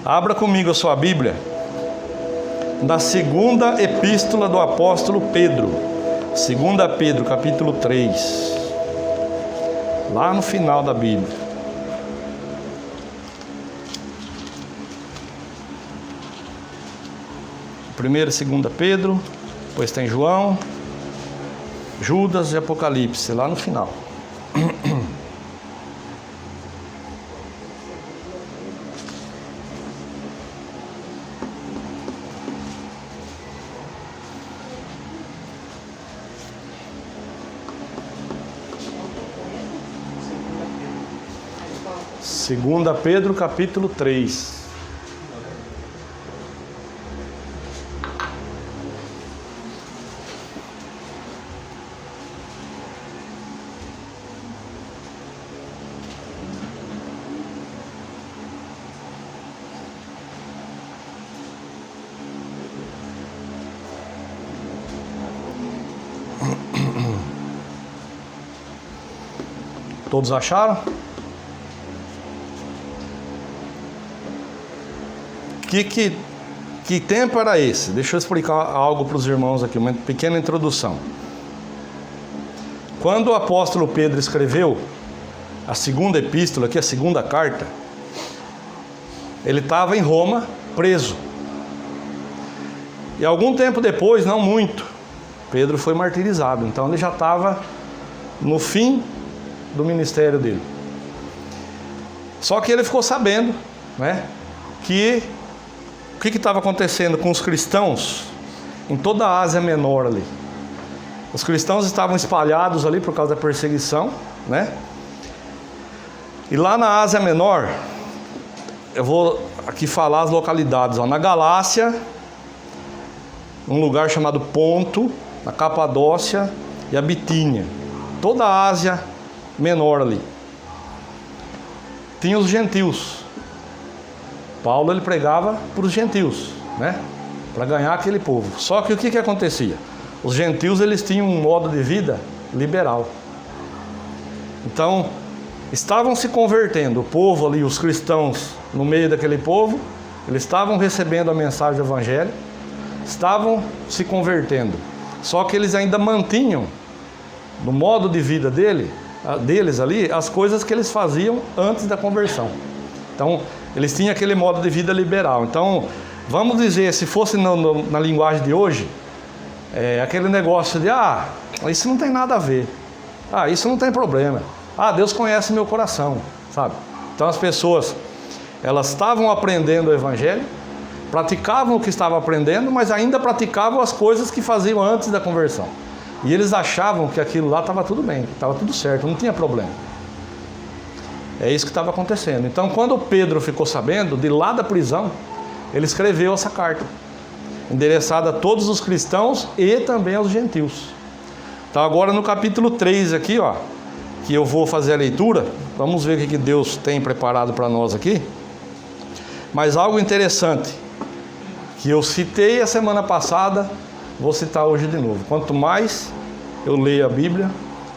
Abra comigo a sua Bíblia na segunda epístola do apóstolo Pedro, 2 Pedro, capítulo 3, lá no final da Bíblia. Primeiro e 2 Pedro, depois tem João, Judas e Apocalipse, lá no final. Segunda Pedro, capítulo 3. Todos acharam? Que tempo era esse? Deixa eu explicar algo para os irmãos aqui, uma pequena introdução. Quando o apóstolo Pedro escreveu a segunda epístola, aqui a segunda carta, ele estava em Roma, preso. E algum tempo depois, não muito, Pedro foi martirizado. Então ele já estava no fim do ministério dele. Só que ele ficou sabendo, né, que o que estava acontecendo com os cristãos em toda a Ásia Menor ali. Os cristãos estavam espalhados ali por causa da perseguição, né? E lá na Ásia Menor, eu vou aqui falar as localidades, ó. Na Galácia, um lugar chamado Ponto, na Capadócia e a Bitínia. Toda a Ásia Menor ali. Tinha os gentios. Paulo ele pregava para os gentios, né? Para ganhar aquele povo. Só que o que acontecia? Os gentios eles tinham um modo de vida liberal. Então, estavam se convertendo. O povo ali, os cristãos no meio daquele povo, eles estavam recebendo a mensagem do evangelho, estavam se convertendo. Só que eles ainda mantinham no modo de vida deles ali as coisas que eles faziam antes da conversão. Então, eles tinham aquele modo de vida liberal. Então, vamos dizer, se fosse na linguagem de hoje, aquele negócio de, isso não tem nada a ver. Isso não tem problema. Deus conhece meu coração, sabe? Então, as pessoas, elas estavam aprendendo o evangelho, praticavam o que estavam aprendendo, mas ainda praticavam as coisas que faziam antes da conversão. E eles achavam que aquilo lá estava tudo bem, estava tudo certo, não tinha problema. É isso que estava acontecendo. Então, quando Pedro ficou sabendo, de lá da prisão, ele escreveu essa carta, endereçada a todos os cristãos e também aos gentios. Então, agora no capítulo 3 aqui, ó, que eu vou fazer a leitura, vamos ver o que Deus tem preparado para nós aqui. Mas algo interessante, que eu citei a semana passada, vou citar hoje de novo. Quanto mais eu leio a Bíblia,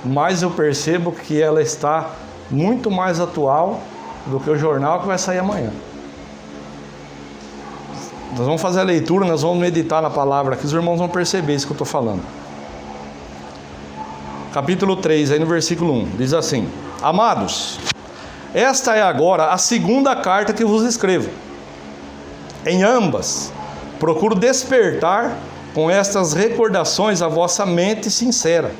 mais eu percebo que ela está muito mais atual do que o jornal que vai sair amanhã. Nós vamos fazer a leitura, nós vamos meditar na palavra aqui, os irmãos vão perceber isso que eu estou falando. Capítulo 3, aí no versículo 1, diz assim: Amados, esta é agora a segunda carta que vos escrevo. Em ambas, procuro despertar com estas recordações a vossa mente sincera,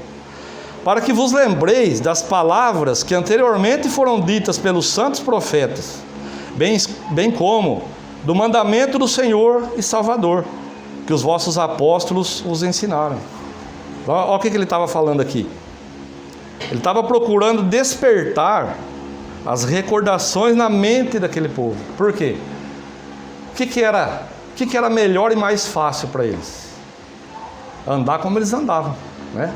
para que vos lembreis das palavras que anteriormente foram ditas pelos santos profetas, bem como do mandamento do Senhor e Salvador, que os vossos apóstolos vos ensinaram. Olha o que ele estava falando aqui. Ele estava procurando despertar as recordações na mente daquele povo. Por quê? O que era melhor e mais fácil para eles? Andar como eles andavam, né?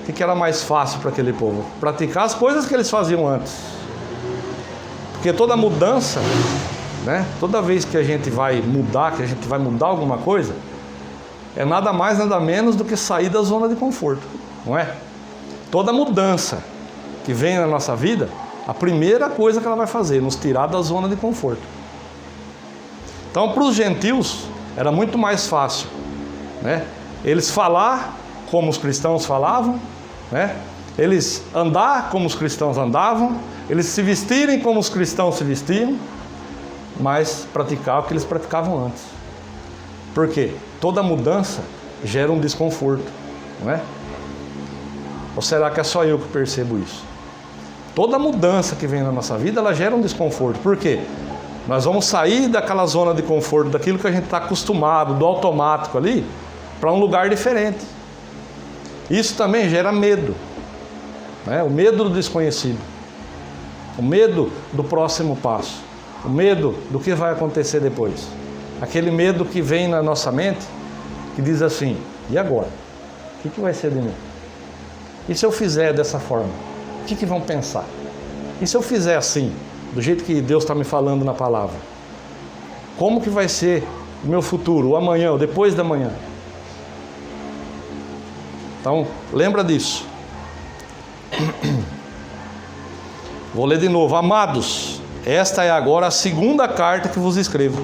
O que era mais fácil para aquele povo? Praticar as coisas que eles faziam antes. Porque toda mudança, né? Toda vez que a gente vai mudar, alguma coisa, é nada mais, nada menos do que sair da zona de conforto, não é? Toda mudança que vem na nossa vida, a primeira coisa que ela vai fazer é nos tirar da zona de conforto. Então, para os gentios, era muito mais fácil, né? Eles falar como os cristãos falavam, né? Eles andar como os cristãos andavam, eles se vestirem como os cristãos se vestiam, mas praticar o que eles praticavam antes. Por quê? Toda mudança gera um desconforto, não é? Ou será que é só eu que percebo isso? Toda mudança que vem na nossa vida, ela gera um desconforto. Por quê? Nós vamos sair daquela zona de conforto, daquilo que a gente está acostumado, do automático ali, para um lugar diferente. Isso também gera medo, né? O medo do desconhecido, o medo do próximo passo, o medo do que vai acontecer depois. Aquele medo que vem na nossa mente, que diz assim: e agora? O que vai ser de mim? E se eu fizer dessa forma? O que vão pensar? E se eu fizer assim, do jeito que Deus está me falando na palavra? Como que vai ser o meu futuro, o amanhã, o depois da manhã? Então, lembra disso. Vou ler de novo. Amados, esta é agora a segunda carta que vos escrevo.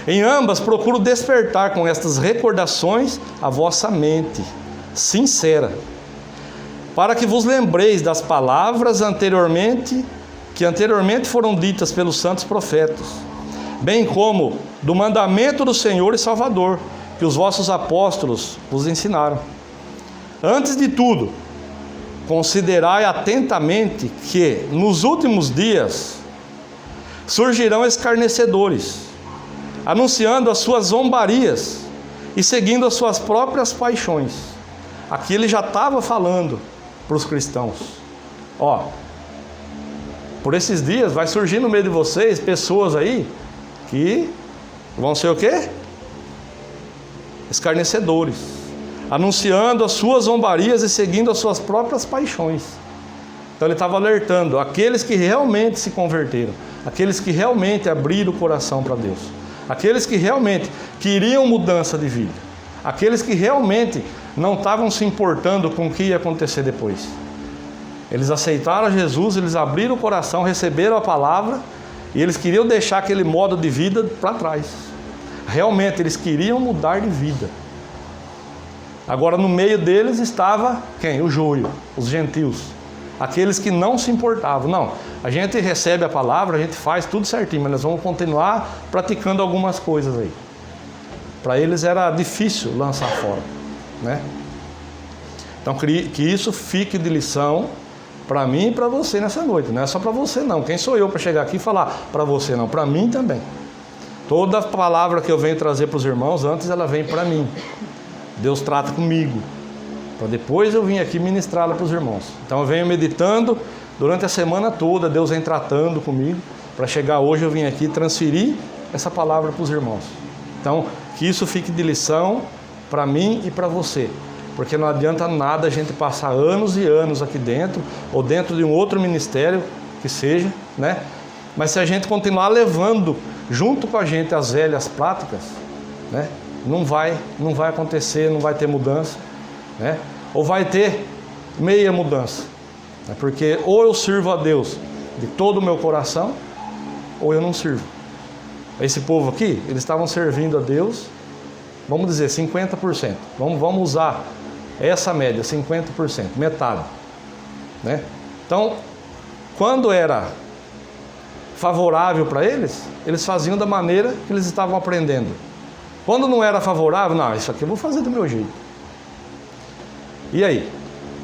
Em ambas procuro despertar com estas recordações a vossa mente sincera, para que vos lembreis das palavras que anteriormente foram ditas pelos santos profetas, bem como do mandamento do Senhor e Salvador, que os vossos apóstolos vos ensinaram. Antes de tudo, considerai atentamente que nos últimos dias surgirão escarnecedores, anunciando as suas zombarias e seguindo as suas próprias paixões. Aqui ele já estava falando para os cristãos: ó, por esses dias vai surgir no meio de vocês pessoas aí que vão ser o quê? Escarnecedores, anunciando as suas zombarias e seguindo as suas próprias paixões. Então ele estava alertando aqueles que realmente se converteram, aqueles que realmente abriram o coração para Deus, aqueles que realmente queriam mudança de vida, aqueles que realmente não estavam se importando com o que ia acontecer depois. Eles aceitaram Jesus, eles abriram o coração, receberam a palavra e eles queriam deixar aquele modo de vida para trás. Realmente eles queriam mudar de vida. Agora no meio deles estava quem? O joio, os gentios, aqueles que não se importavam. Não, a gente recebe a palavra, a gente faz tudo certinho, mas nós vamos continuar praticando algumas coisas aí. Para eles era difícil lançar fora, né? Então que isso fique de lição para mim e para você nessa noite. Não é só para você não. Quem sou eu para chegar aqui e falar para você não? Para mim também. Toda palavra que eu venho trazer para os irmãos, antes ela vem para mim. Deus trata comigo, para depois eu vim aqui ministrá-la para os irmãos. Então eu venho meditando durante a semana toda, Deus vem tratando comigo, para chegar hoje eu vim aqui transferir essa palavra para os irmãos. Então que isso fique de lição para mim e para você, porque não adianta nada a gente passar anos e anos aqui dentro, ou dentro de um outro ministério que seja, né? Mas se a gente continuar levando junto com a gente as velhas práticas, né? Não vai acontecer, não vai ter mudança, né? Ou vai ter meia mudança, né? Porque ou eu sirvo a Deus de todo o meu coração, ou eu não sirvo. Esse povo aqui, eles estavam servindo a Deus, vamos dizer 50%, vamos usar essa média, 50%, metade, né? Então, quando era favorável para eles, eles faziam da maneira que eles estavam aprendendo. Quando não era favorável, não, isso aqui eu vou fazer do meu jeito. E aí?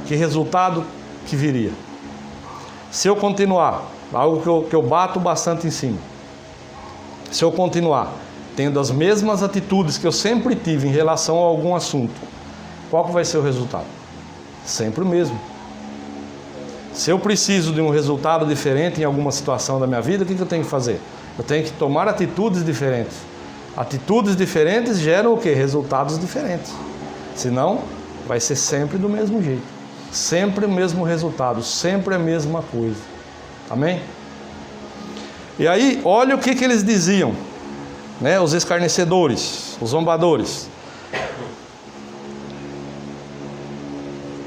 Que resultado que viria? Se eu continuar, algo que eu bato bastante em cima, se eu continuar tendo as mesmas atitudes que eu sempre tive em relação a algum assunto, qual que vai ser o resultado? Sempre o mesmo. Se eu preciso de um resultado diferente em alguma situação da minha vida, o que eu tenho que fazer? Eu tenho que tomar atitudes diferentes. Atitudes diferentes geram o quê? Resultados diferentes. Senão, vai ser sempre do mesmo jeito. Sempre o mesmo resultado, sempre a mesma coisa. Amém? E aí, olha o que eles diziam, né? Os escarnecedores, os zombadores.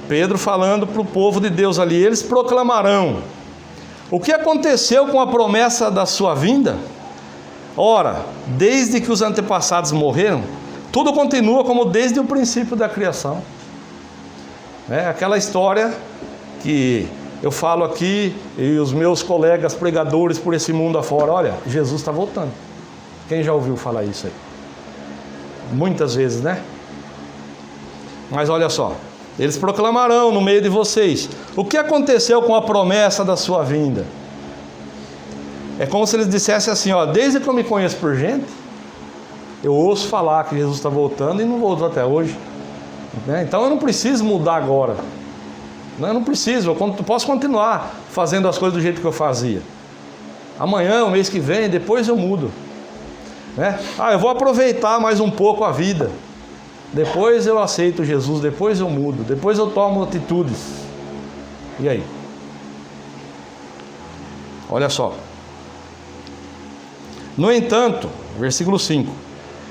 Pedro falando para o povo de Deus ali, eles proclamarão: o que aconteceu com a promessa da sua vinda? Ora, desde que os antepassados morreram, tudo continua como desde o princípio da criação. Aquela história que eu falo aqui e os meus colegas pregadores por esse mundo afora, olha, Jesus está voltando. Quem já ouviu falar isso aí? Muitas vezes, né? Mas olha só, eles proclamarão no meio de vocês o que aconteceu com a promessa da sua vinda. É como se eles dissessem assim, ó, desde que eu me conheço por gente, eu ouço falar que Jesus está voltando e não voltou até hoje. Então eu não preciso mudar agora. Eu não preciso, eu posso continuar fazendo as coisas do jeito que eu fazia. Amanhã, o mês que vem, depois eu mudo. Eu vou aproveitar mais um pouco a vida. Depois eu aceito Jesus, depois eu mudo, depois eu tomo atitudes. E aí? Olha só. No entanto, versículo 5.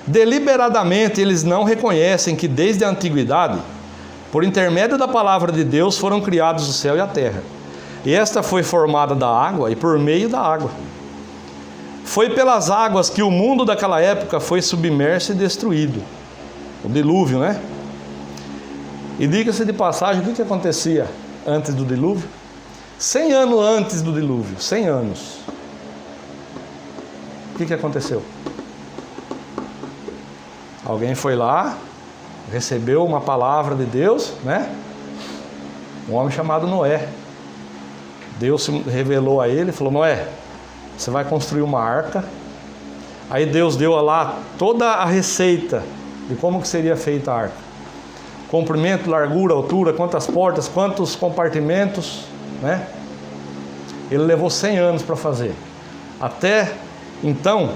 Deliberadamente eles não reconhecem que desde a antiguidade, por intermédio da palavra de Deus, foram criados o céu e a terra. E esta foi formada da água e por meio da água. Foi pelas águas que o mundo daquela época foi submerso e destruído. O dilúvio, né? E diga-se de passagem, o que acontecia antes do dilúvio? 100 anos antes do dilúvio, 100 anos. O que aconteceu? Alguém foi lá, recebeu uma palavra de Deus, né? Um homem chamado Noé. Deus se revelou a ele e falou, Noé, você vai construir uma arca. Aí Deus deu lá toda a receita de como que seria feita a arca. Comprimento, largura, altura, quantas portas, quantos compartimentos, né? Ele levou 100 anos para fazer. Até então,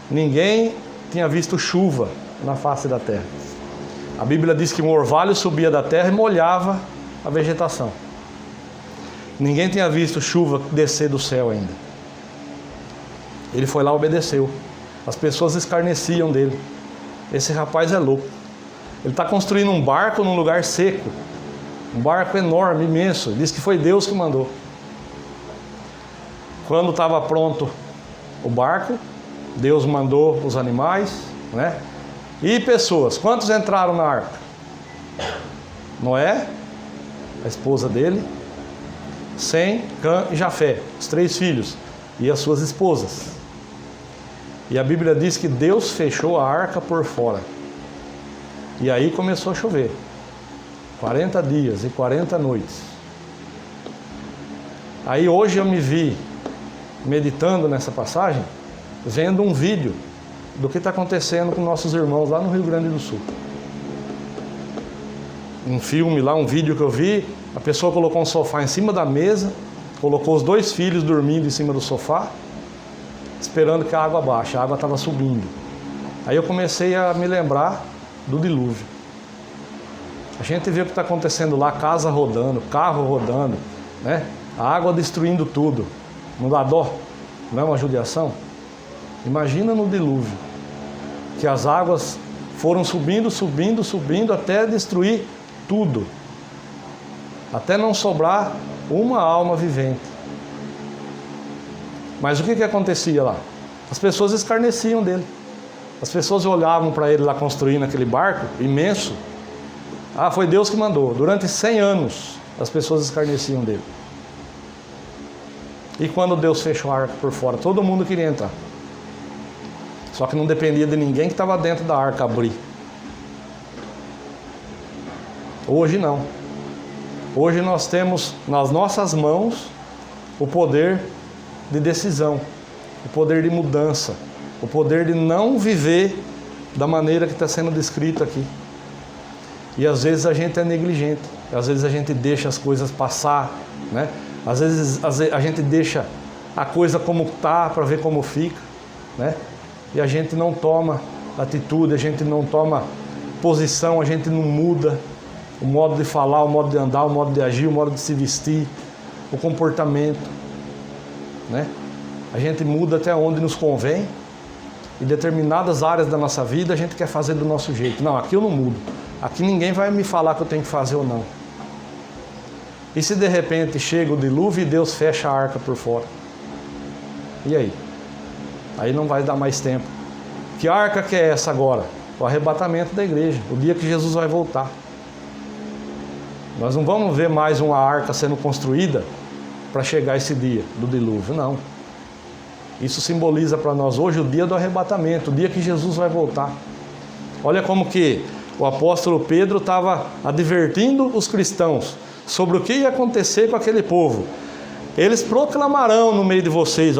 ninguém tinha visto chuva na face da terra. A Bíblia diz que um orvalho subia da terra e molhava a vegetação. Ninguém tinha visto chuva descer do céu ainda. Ele foi lá e obedeceu. As pessoas escarneciam dele. Esse rapaz é louco. Ele está construindo um barco num lugar seco. Um barco enorme, imenso. Ele diz que foi Deus que mandou. Quando estava pronto o barco, Deus mandou os animais, né? E pessoas. Quantos entraram na arca? Noé, a esposa dele, Sem, Cã e Jafé, os 3 filhos e as suas esposas. E a Bíblia diz que Deus fechou a arca por fora. E aí começou a chover. 40 dias e 40 noites. Aí hoje eu me vi meditando nessa passagem, vendo um vídeo do que está acontecendo com nossos irmãos lá no Rio Grande do Sul. Um filme lá, um vídeo que eu vi, a pessoa colocou um sofá em cima da mesa, colocou os 2 filhos dormindo em cima do sofá, esperando que a água baixe. A água estava subindo. Aí eu comecei a me lembrar do dilúvio. A gente vê o que está acontecendo lá, casa rodando, carro rodando, né? A água destruindo tudo. Não dá dó? Não é uma judiação? Imagina no dilúvio, que as águas foram subindo, subindo, subindo, até destruir tudo. Até não sobrar uma alma vivente. Mas o que acontecia lá? As pessoas escarneciam dele. As pessoas olhavam para ele lá construindo aquele barco imenso. Ah, foi Deus que mandou. Durante 100 anos, as pessoas escarneciam dele. E quando Deus fechou a arca por fora, todo mundo queria entrar. Só que não dependia de ninguém que estava dentro da arca abrir. Hoje não. Hoje nós temos nas nossas mãos o poder de decisão, o poder de mudança, o poder de não viver da maneira que está sendo descrito aqui. E às vezes a gente é negligente, às vezes a gente deixa as coisas passar, né? Às vezes a gente deixa a coisa como está para ver como fica, né? E a gente não toma atitude, a gente não toma posição, a gente não muda o modo de falar, o modo de andar, o modo de agir, o modo de se vestir, o comportamento, né? A gente muda até onde nos convém. E determinadas áreas da nossa vida a gente quer fazer do nosso jeito. Não, aqui eu não mudo. Aqui ninguém vai me falar que eu tenho que fazer ou não. E se de repente chega o dilúvio e Deus fecha a arca por fora? E aí? Aí não vai dar mais tempo. Que arca que é essa agora? O arrebatamento da igreja, o dia que Jesus vai voltar. Nós não vamos ver mais uma arca sendo construída para chegar esse dia do dilúvio, não. Isso simboliza para nós hoje o dia do arrebatamento, o dia que Jesus vai voltar. Olha como que o apóstolo Pedro estava advertindo os cristãos sobre o que ia acontecer com aquele povo. Eles proclamarão no meio de vocês,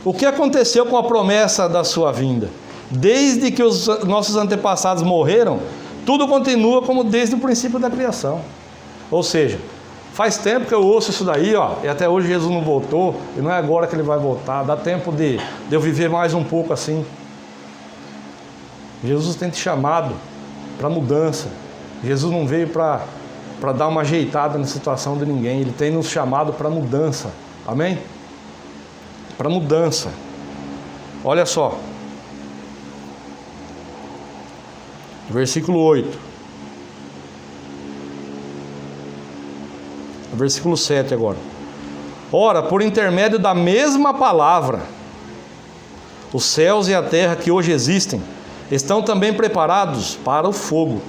o que aconteceu com a promessa da sua vinda. Desde que os nossos antepassados morreram, tudo continua como desde o princípio da criação. Ou seja, faz tempo que eu ouço isso daí, e até hoje Jesus não voltou, e não é agora que ele vai voltar. Dá tempo de eu viver mais um pouco assim. Jesus tem te chamado para mudança. Jesus não veio para dar uma ajeitada na situação de ninguém. Ele tem nos chamado para mudança. Amém? Para mudança. Olha só. Versículo 8. Versículo 7 agora. Ora, por intermédio da mesma palavra, os céus e a terra que hoje existem estão também preparados para o fogo,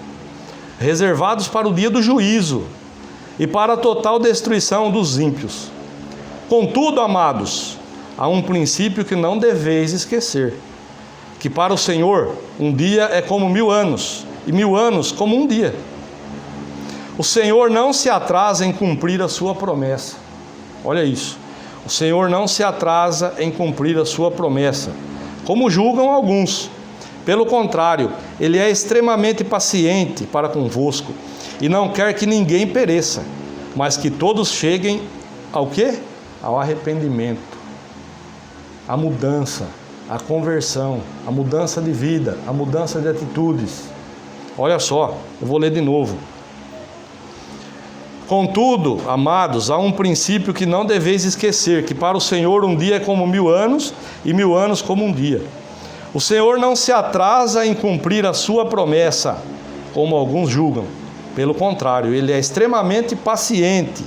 reservados para o dia do juízo e para a total destruição dos ímpios. Contudo, amados, há um princípio que não deveis esquecer, que para o Senhor um dia é como 1000 anos, e 1000 anos como um dia. O Senhor não se atrasa em cumprir a sua promessa. Olha isso. O Senhor não se atrasa em cumprir a sua promessa, como julgam alguns. Pelo contrário, Ele é extremamente paciente para convosco, e não quer que ninguém pereça, mas que todos cheguem ao quê? Ao arrependimento, à mudança, à conversão, à mudança de vida, à mudança de atitudes. Olha só, eu vou ler de novo. Contudo, amados, há um princípio que não deveis esquecer, que para o Senhor um dia é como 1000 anos, e 1000 anos como um dia. O Senhor não se atrasa em cumprir a sua promessa, como alguns julgam. Pelo contrário, Ele é extremamente paciente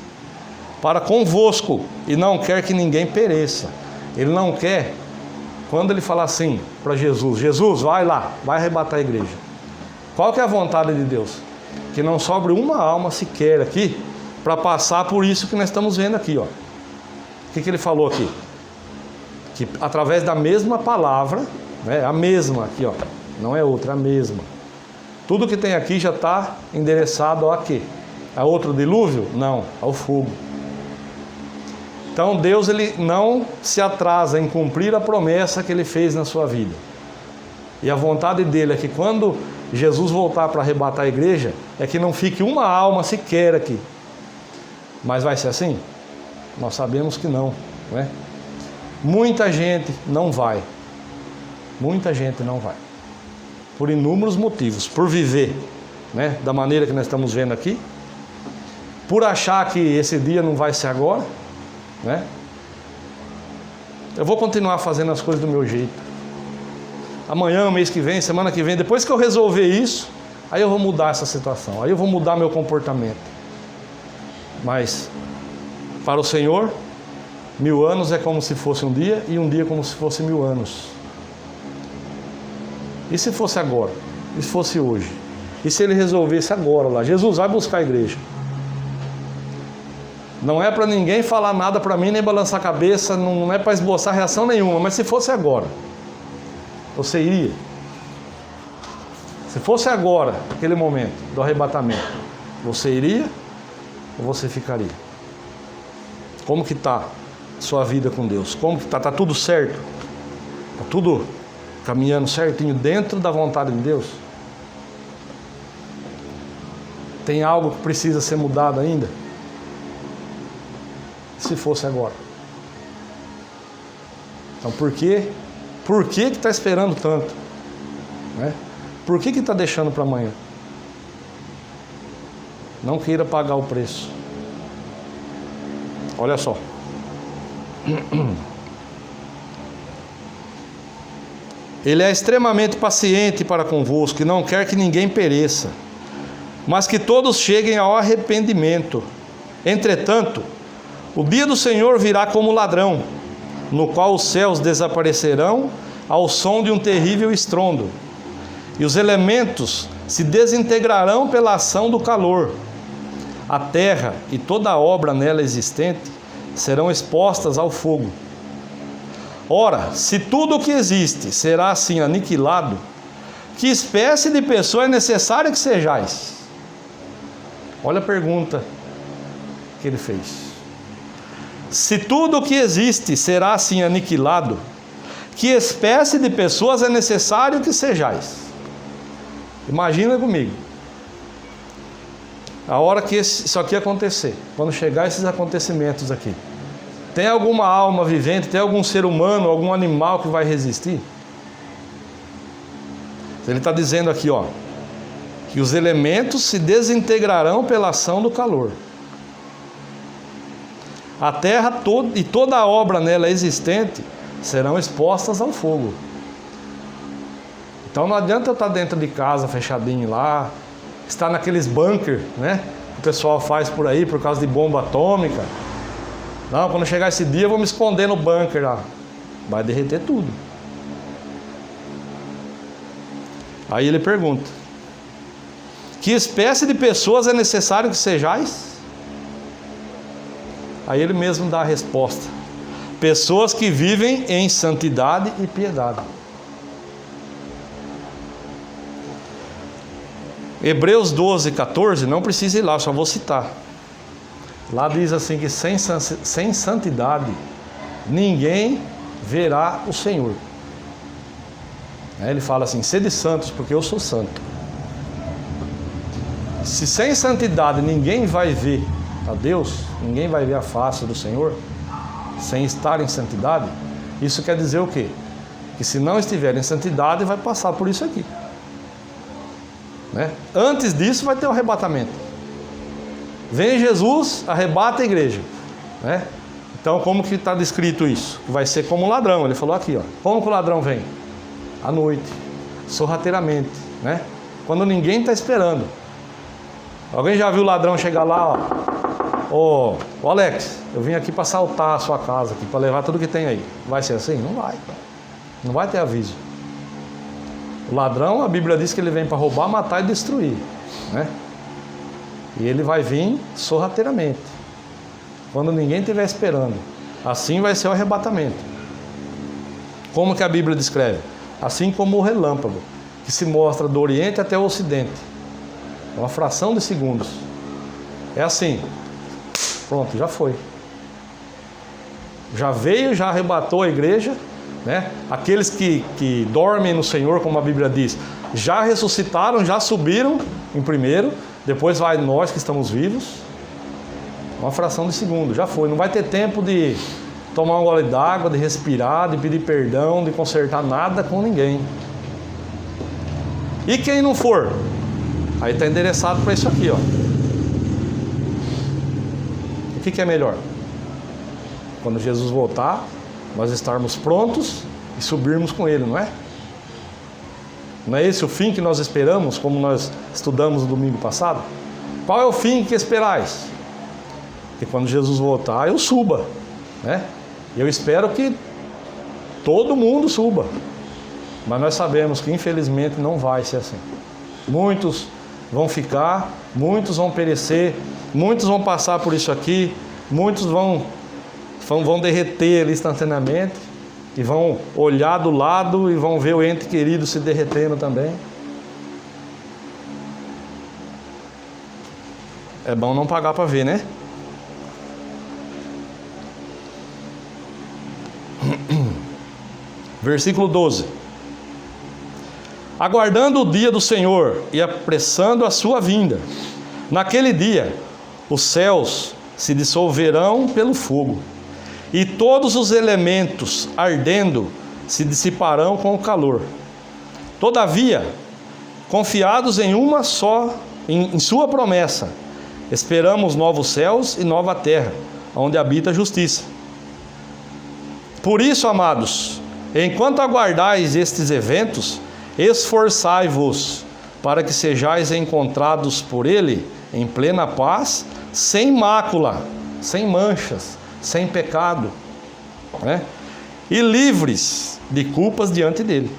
para convosco, e não quer que ninguém pereça. Ele não quer, quando Ele fala assim para Jesus, Jesus, vai lá, vai arrebatar a igreja. Qual que é a vontade de Deus? Que não sobre uma alma sequer aqui, para passar por isso que nós estamos vendo aqui, O que Ele falou aqui? Que através da mesma palavra, a mesma aqui, não é outra, a mesma. Tudo que tem aqui já está endereçado a quê? A outro dilúvio? Não, ao fogo. Então Deus, Ele não se atrasa em cumprir a promessa que Ele fez na sua vida. E a vontade dEle é que quando Jesus voltar para arrebatar a igreja, é que não fique uma alma sequer aqui. Mas vai ser assim? Nós sabemos que não, não é? Muita gente não vai. Muita gente não vai. Por inúmeros motivos. Por viver, da maneira que nós estamos vendo aqui. Por achar que esse dia não vai ser agora, Eu vou continuar fazendo as coisas do meu jeito. Amanhã, mês que vem, semana que vem, depois que eu resolver isso, aí eu vou mudar essa situação. Aí eu vou mudar meu comportamento. Mas, para o Senhor, 1000 anos é como se fosse um dia, e um dia como se fosse 1000 anos. E se fosse agora? E se fosse hoje? E se Ele resolvesse agora lá? Jesus, vai buscar a igreja. Não é para ninguém falar nada para mim, nem balançar a cabeça, não é para esboçar reação nenhuma, mas se fosse agora, você iria? Se fosse agora, aquele momento do arrebatamento, você iria ou você ficaria? Como que está sua vida com Deus? Como que está? Está tudo certo? Está tudo caminhando certinho dentro da vontade de Deus? Tem algo que precisa ser mudado ainda? Se fosse agora. Então por que está esperando tanto? Por que está deixando para amanhã? Não queira pagar o preço. Olha só. Ele é extremamente paciente para convosco e não quer que ninguém pereça, mas que todos cheguem ao arrependimento. Entretanto, o dia do Senhor virá como ladrão, no qual os céus desaparecerão ao som de um terrível estrondo, e os elementos se desintegrarão pela ação do calor. A terra e toda a obra nela existente serão expostas ao fogo. Ora, se tudo o que existe será assim aniquilado, que espécie de pessoa é necessária que sejais? Olha a pergunta que ele fez. Se tudo o que existe será assim aniquilado, que espécie de pessoas é necessário que sejais? Imagina comigo. A hora que isso aqui acontecer, quando chegar esses acontecimentos aqui, tem alguma alma vivente, tem algum ser humano, algum animal que vai resistir? Ele está dizendo aqui, ó, que os elementos se desintegrarão pela ação do calor. A terra e toda a obra nela existente serão expostas ao fogo. Então não adianta eu estar dentro de casa, fechadinho lá, estar naqueles bunker, né, que o pessoal faz por aí por causa de bomba atômica. Não, quando chegar esse dia eu vou me esconder no bunker lá. Vai derreter tudo. Aí ele pergunta: que espécie de pessoas é necessário que sejais? Aí ele mesmo dá a resposta: pessoas que vivem em santidade e piedade. Hebreus 12, 14, não precisa ir lá, só vou citar. Lá diz assim que sem santidade ninguém verá o Senhor. Ele fala assim: sede santos, porque eu sou santo. Se sem santidade ninguém vai ver a Deus, ninguém vai ver a face do Senhor, sem estar em santidade, isso quer dizer o quê? Que se não estiver em santidade, vai passar por isso aqui. Né? Antes disso vai ter o arrebatamento. Vem Jesus, arrebata a igreja. Né? Então como que está descrito isso? Vai ser como um ladrão, ele falou aqui, ó. Como que o ladrão vem? À noite, sorrateiramente, né? Quando ninguém está esperando. Alguém já viu o ladrão chegar lá, ó? Ô Alex, eu vim aqui para assaltar a sua casa, aqui, para levar tudo que tem aí. Vai ser assim? Não vai. Não vai ter aviso. O ladrão, a Bíblia diz que ele vem para roubar, matar e destruir, né? E ele vai vir sorrateiramente, quando ninguém estiver esperando. Assim vai ser o arrebatamento. Como que a Bíblia descreve? Assim como o relâmpago, que se mostra do Oriente até o Ocidente. Uma fração de segundos. É assim. Pronto, já foi. Já veio, já arrebatou a igreja, né? Aqueles que dormem no Senhor, como a Bíblia diz, já ressuscitaram, já subiram em primeiro, depois vai nós que estamos vivos. Uma fração de segundo, já foi. Não vai ter tempo de tomar um gole d'água, de respirar, de pedir perdão, de consertar nada com ninguém. E quem não for? Aí está endereçado para isso aqui, ó. O que é melhor? Quando Jesus voltar, nós estarmos prontos e subirmos com Ele, não é? Não é esse o fim que nós esperamos, como nós estudamos no domingo passado? Qual é o fim que esperais? Que quando Jesus voltar, eu suba, né? Eu espero que todo mundo suba. Mas nós sabemos que infelizmente não vai ser assim. Muitos vão ficar, muitos vão perecer, muitos vão passar por isso aqui, muitos vão derreter ali instantaneamente e vão olhar do lado e vão ver o ente querido se derretendo também. É bom não pagar para ver, né? Versículo 12. Aguardando o dia do Senhor e apressando a sua vinda, naquele dia os céus se dissolverão pelo fogo, e todos os elementos ardendo se dissiparão com o calor. Todavia, confiados em uma só, em sua promessa, esperamos novos céus e nova terra, onde habita a justiça. Por isso, amados, enquanto aguardais estes eventos, esforçai-vos para que sejais encontrados por Ele em plena paz, sem mácula, sem manchas, sem pecado, né? e livres de culpas diante dele.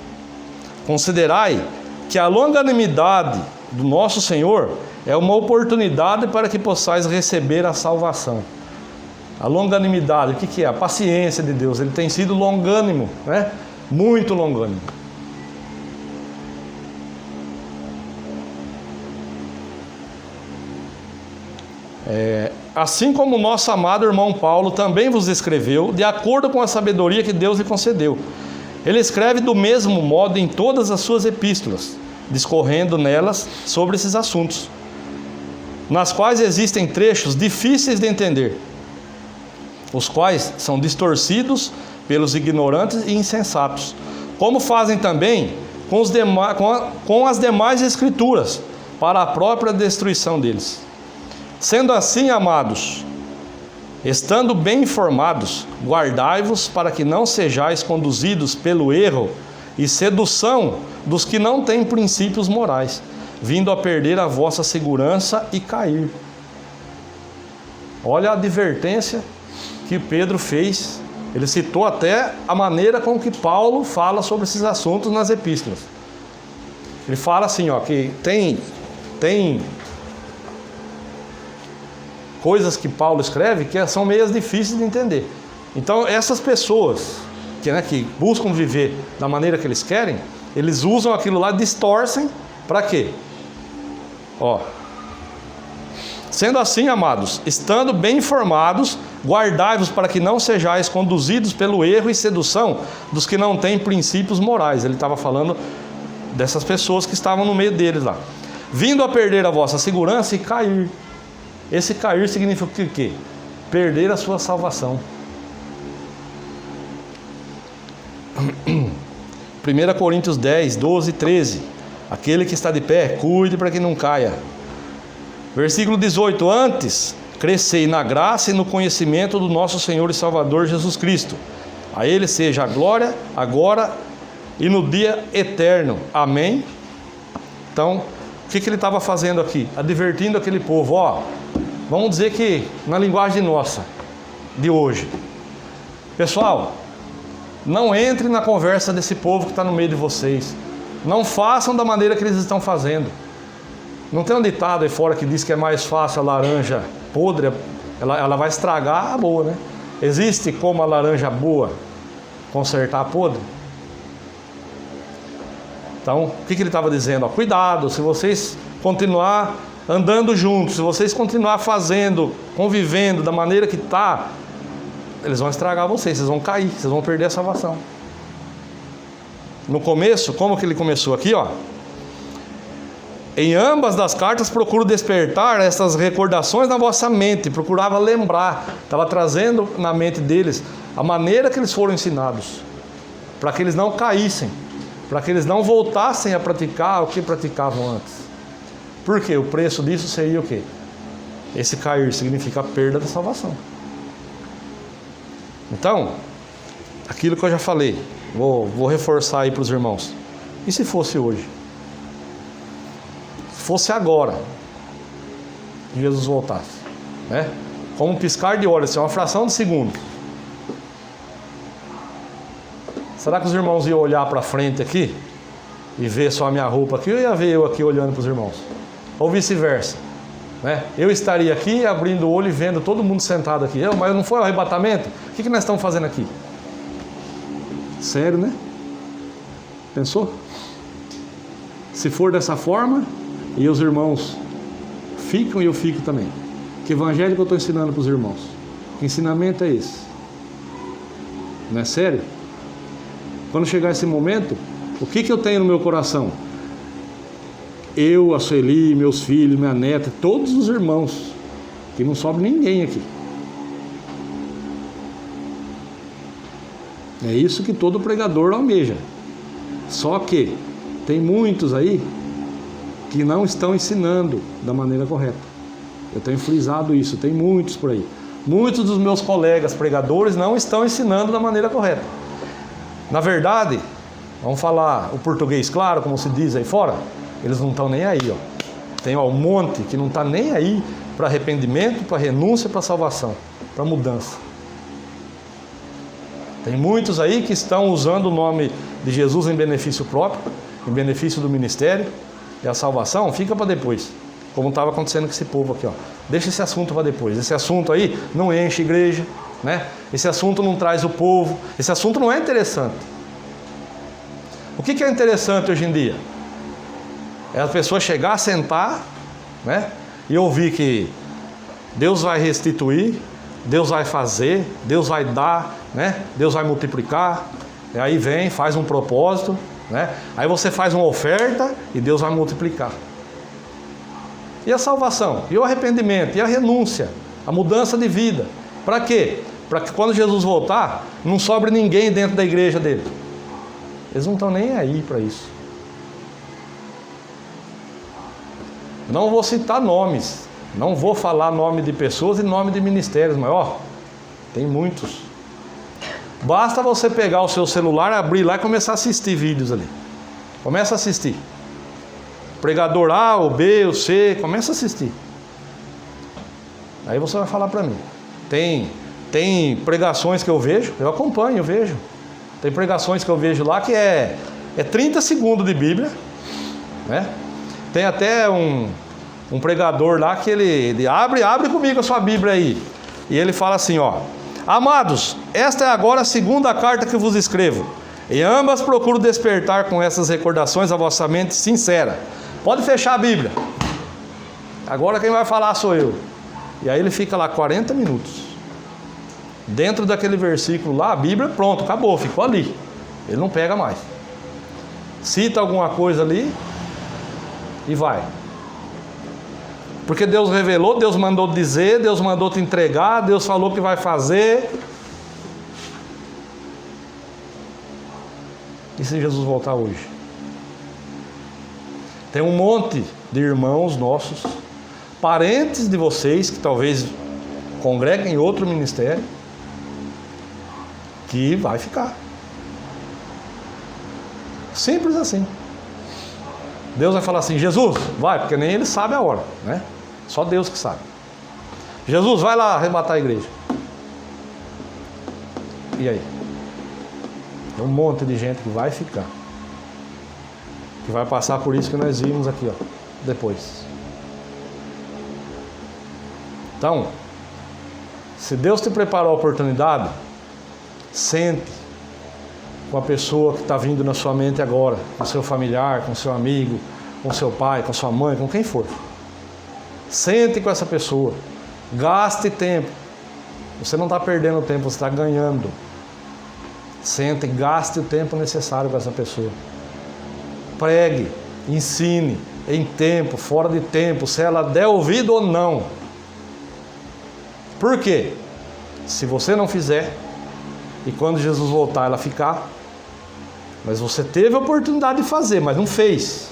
Considerai que a longanimidade do nosso Senhor é uma oportunidade para que possais receber a salvação. A longanimidade, o que é? A paciência de Deus. Ele tem sido longânimo, né? Muito longânimo. Assim como o nosso amado irmão Paulo também vos escreveu, de acordo com a sabedoria que Deus lhe concedeu. Ele escreve do mesmo modo em todas as suas epístolas, discorrendo nelas sobre esses assuntos, nas quais existem trechos difíceis de entender, os quais são distorcidos pelos ignorantes e insensatos, como fazem também com as demais escrituras, para a própria destruição deles. Sendo assim, amados, estando bem informados, guardai-vos para que não sejais conduzidos pelo erro e sedução dos que não têm princípios morais, vindo a perder a vossa segurança e cair. Olha a advertência que Pedro fez. Ele citou até a maneira com que Paulo fala sobre esses assuntos nas epístolas. Ele fala assim, que tem coisas que Paulo escreve que são meio difíceis de entender. Então essas pessoas que buscam viver da maneira que eles querem, eles usam aquilo lá, distorcem, para quê? Sendo assim, amados, estando bem informados, guardai-vos para que não sejais conduzidos pelo erro e sedução dos que não têm princípios morais. Ele estava falando dessas pessoas que estavam no meio deles lá. Vindo a perder a vossa segurança e cair. Esse cair significa o quê? Perder a sua salvação. 1 Coríntios 10, 12 e 13. Aquele que está de pé, cuide para que não caia. Versículo 18. Antes, crescei na graça e no conhecimento do nosso Senhor e Salvador Jesus Cristo. A Ele seja a glória, agora e no dia eterno. Amém? Então, o que ele estava fazendo aqui? Advertindo aquele povo, vamos dizer que na linguagem nossa, de hoje. Pessoal, não entre na conversa desse povo que está no meio de vocês. Não façam da maneira que eles estão fazendo. Não tem um ditado aí fora que diz que é mais fácil a laranja podre, ela vai estragar a boa, né? Existe como a laranja boa consertar a podre? Então, o que ele estava dizendo? Cuidado, se vocês continuar andando juntos, se vocês continuar fazendo, convivendo da maneira que está, eles vão estragar vocês vão cair, vocês vão perder a salvação. No começo, como que ele começou aqui, Em ambas das cartas procuro despertar essas recordações na vossa mente, procurava lembrar, estava trazendo na mente deles a maneira que eles foram ensinados, para que eles não caíssem, para que eles não voltassem a praticar o que praticavam antes. Por quê? O preço disso seria o quê? Esse cair significa a perda da salvação. Então, aquilo que eu já falei, vou reforçar aí para os irmãos. E se fosse hoje? Se fosse agora que Jesus voltasse, né? Como um piscar de olhos, é uma fração de segundo. Será que os irmãos iam olhar para frente aqui e ver só a minha roupa aqui, ou ia ver eu aqui olhando para os irmãos? Ou vice-versa, né? Eu estaria aqui abrindo o olho e vendo todo mundo sentado aqui. Mas não foi o arrebatamento? O que nós estamos fazendo aqui? Sério, né? Pensou? Se for dessa forma, e os irmãos ficam e eu fico também. Que evangelho que eu estou ensinando para os irmãos? Que ensinamento é esse? Não é sério? Quando chegar esse momento, o que eu tenho no meu coração? Eu, a Sueli, meus filhos, minha neta, todos os irmãos, que não sobra ninguém aqui. É isso que todo pregador almeja. Só que tem muitos aí que não estão ensinando da maneira correta. Eu tenho frisado isso, tem muitos por aí. Muitos dos meus colegas pregadores não estão ensinando da maneira correta. Na verdade, vamos falar o português claro, como se diz aí fora, eles não estão nem aí, Tem um monte que não está nem aí para arrependimento, para renúncia, para salvação, para mudança. Tem muitos aí que estão usando o nome de Jesus em benefício próprio, em benefício do ministério, e a salvação fica para depois, como estava acontecendo com esse povo aqui, ó. Deixa esse assunto para depois. Esse assunto aí não enche igreja, né? Esse assunto não traz o povo, esse assunto não é interessante. O que é interessante hoje em dia? É a pessoa chegar, sentar, né? E ouvir que Deus vai restituir, Deus vai fazer, Deus vai dar, né? Deus vai multiplicar. E aí vem, faz um propósito, né? Aí você faz uma oferta e Deus vai multiplicar. E a salvação? E o arrependimento? E a renúncia? A mudança de vida? Para quê? Para que quando Jesus voltar, não sobre ninguém dentro da igreja dele. Eles não estão nem aí para isso. Não vou citar nomes, não vou falar nome de pessoas e nome de ministérios, mas ó, tem muitos. Basta você pegar o seu celular, abrir lá e começar a assistir vídeos ali. Começa a assistir. Pregador A, o B, o C, começa a assistir. Aí você vai falar para mim. Tem pregações que eu vejo, eu acompanho, eu vejo. Tem pregações que eu vejo lá que é 30 segundos de Bíblia, né? Tem até um pregador lá que ele abre comigo a sua Bíblia aí. E ele fala assim, ó: amados, esta é agora a segunda carta que vos escrevo. Em ambas procuro despertar com essas recordações a vossa mente sincera. Pode fechar a Bíblia. Agora quem vai falar sou eu. E aí ele fica lá 40 minutos. Dentro daquele versículo lá, a Bíblia, pronto, acabou, ficou ali. Ele não pega mais. Cita alguma coisa ali e vai. Porque Deus revelou, Deus mandou dizer, Deus mandou te entregar, Deus falou que vai fazer. E se Jesus voltar hoje? Tem um monte de irmãos nossos, parentes de vocês, que talvez congreguem em outro ministério, que vai ficar. Simples assim. Deus vai falar assim: Jesus, vai, porque nem ele sabe a hora, né? Só Deus que sabe. Jesus, vai lá arrebatar a igreja. E aí? Tem um monte de gente que vai ficar, que vai passar por isso que nós vimos aqui, ó, depois. Então, se Deus te preparou a oportunidade, sente com a pessoa que está vindo na sua mente agora, com seu familiar, com seu amigo, com seu pai, com sua mãe, com quem for. Sente com essa pessoa, gaste tempo. Você não está perdendo tempo, você está ganhando. Sente, gaste o tempo necessário com essa pessoa. Pregue, ensine, em tempo, fora de tempo, se ela der ouvido ou não. Por quê? Se você não fizer, e quando Jesus voltar ela ficar, mas você teve a oportunidade de fazer, mas não fez.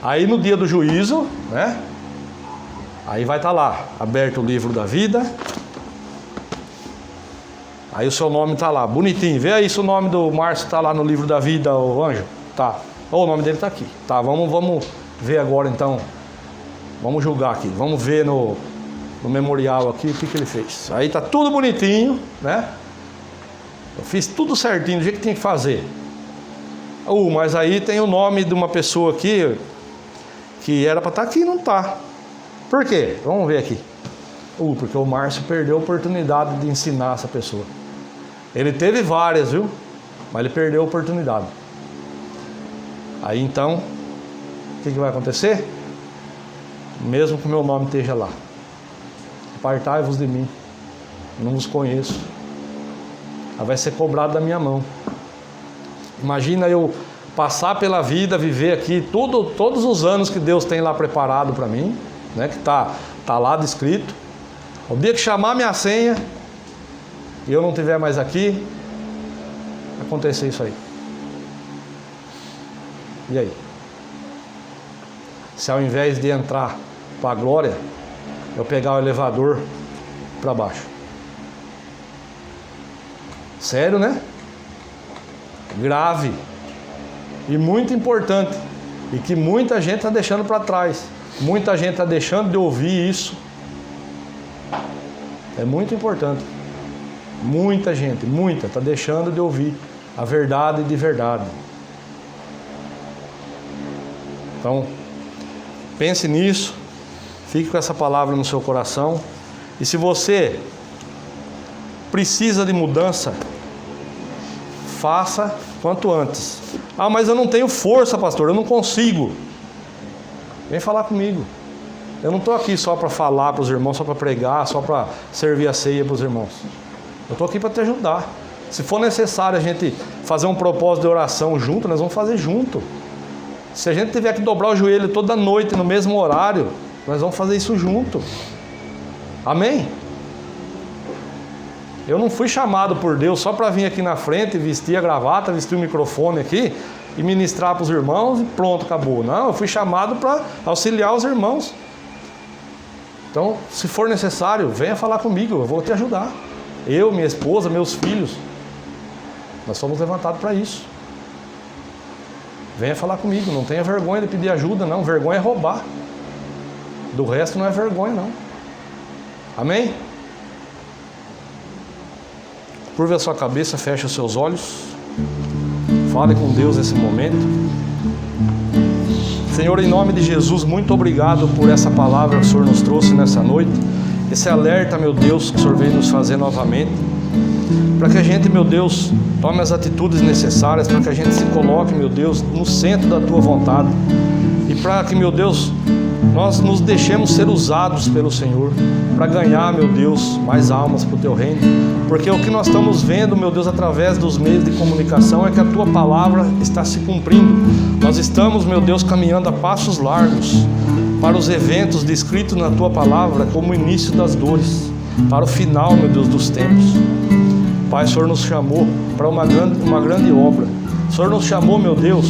Aí no dia do juízo, né? Aí vai estar lá, aberto o livro da vida. Aí o seu nome está lá, bonitinho. Vê aí se o nome do Márcio está lá no livro da vida, o anjo. Tá. Ou o nome dele está aqui. Tá, vamos ver agora então. Vamos julgar aqui. Vamos ver no memorial aqui o que ele fez. Aí está tudo bonitinho, né? Eu fiz tudo certinho, do jeito que tinha que fazer. Mas aí tem o nome de uma pessoa aqui que era para estar aqui e não está. Por quê? Vamos ver aqui. Porque o Márcio perdeu a oportunidade de ensinar essa pessoa. Ele teve várias, viu? Mas ele perdeu a oportunidade. Aí então, o que vai acontecer? Mesmo que o meu nome esteja lá: apartai-vos de mim, não vos conheço. Aí vai ser cobrado da minha mão. Imagina eu passar pela vida, viver aqui todos os anos que Deus tem lá preparado para mim, né? Que tá lá descrito. O dia que chamar minha senha e eu não estiver mais aqui, acontecer isso aí. E aí? Se ao invés de entrar para a glória, eu pegar o elevador para baixo. Sério, né? Grave. E muito importante. E que muita gente está deixando para trás. Muita gente está deixando de ouvir isso. É muito importante. Muita gente, muita, está deixando de ouvir a verdade de verdade. Então, pense nisso, fique com essa palavra no seu coração. E se você precisa de mudança, faça quanto antes. Ah, mas eu não tenho força, pastor, eu não consigo. Vem falar comigo. Eu não estou aqui só para falar para os irmãos, só para pregar, só para servir a ceia para os irmãos. Eu estou aqui para te ajudar. Se for necessário a gente fazer um propósito de oração junto, nós vamos fazer junto. Se a gente tiver que dobrar o joelho toda noite no mesmo horário, nós vamos fazer isso junto. Amém? Eu não fui chamado por Deus só para vir aqui na frente, vestir a gravata, vestir o microfone aqui e ministrar para os irmãos e pronto, acabou. Não, eu fui chamado para auxiliar os irmãos. Então, se for necessário, venha falar comigo, eu vou te ajudar. Eu, minha esposa, meus filhos, nós somos levantados para isso. Venha falar comigo, não tenha vergonha de pedir ajuda, não. Vergonha é roubar. Do resto não é vergonha, não. Amém? Curva a sua cabeça, feche os seus olhos. Fale com Deus nesse momento. Senhor, em nome de Jesus, muito obrigado por essa palavra que o Senhor nos trouxe nessa noite. Esse alerta, meu Deus, que o Senhor veio nos fazer novamente. Para que a gente, meu Deus, tome as atitudes necessárias, para que a gente se coloque, meu Deus, no centro da Tua vontade. E para que, meu Deus, nós nos deixemos ser usados pelo Senhor, para ganhar, meu Deus, mais almas para o Teu reino. Porque o que nós estamos vendo, meu Deus, através dos meios de comunicação, é que a Tua palavra está se cumprindo. Nós estamos, meu Deus, caminhando a passos largos para os eventos descritos na Tua palavra como o início das dores, para o final, meu Deus, dos tempos. Pai, o Senhor nos chamou para uma grande obra. O Senhor nos chamou, meu Deus,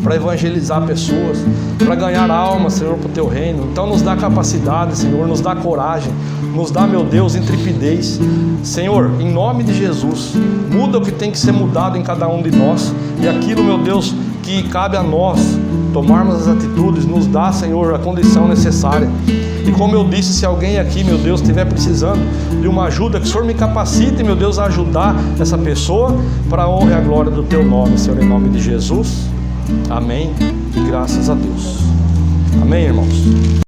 para evangelizar pessoas, para ganhar almas, Senhor, para o Teu reino. Então nos dá capacidade, Senhor, nos dá coragem, nos dá, meu Deus, intrepidez. Senhor, em nome de Jesus, muda o que tem que ser mudado em cada um de nós. E aquilo, meu Deus, que cabe a nós tomarmos as atitudes, nos dá, Senhor, a condição necessária. E como eu disse, se alguém aqui, meu Deus, estiver precisando de uma ajuda, que o Senhor me capacite, meu Deus, a ajudar essa pessoa para a honra e a glória do Teu nome, Senhor, em nome de Jesus. Amém. E graças a Deus. Amém, irmãos.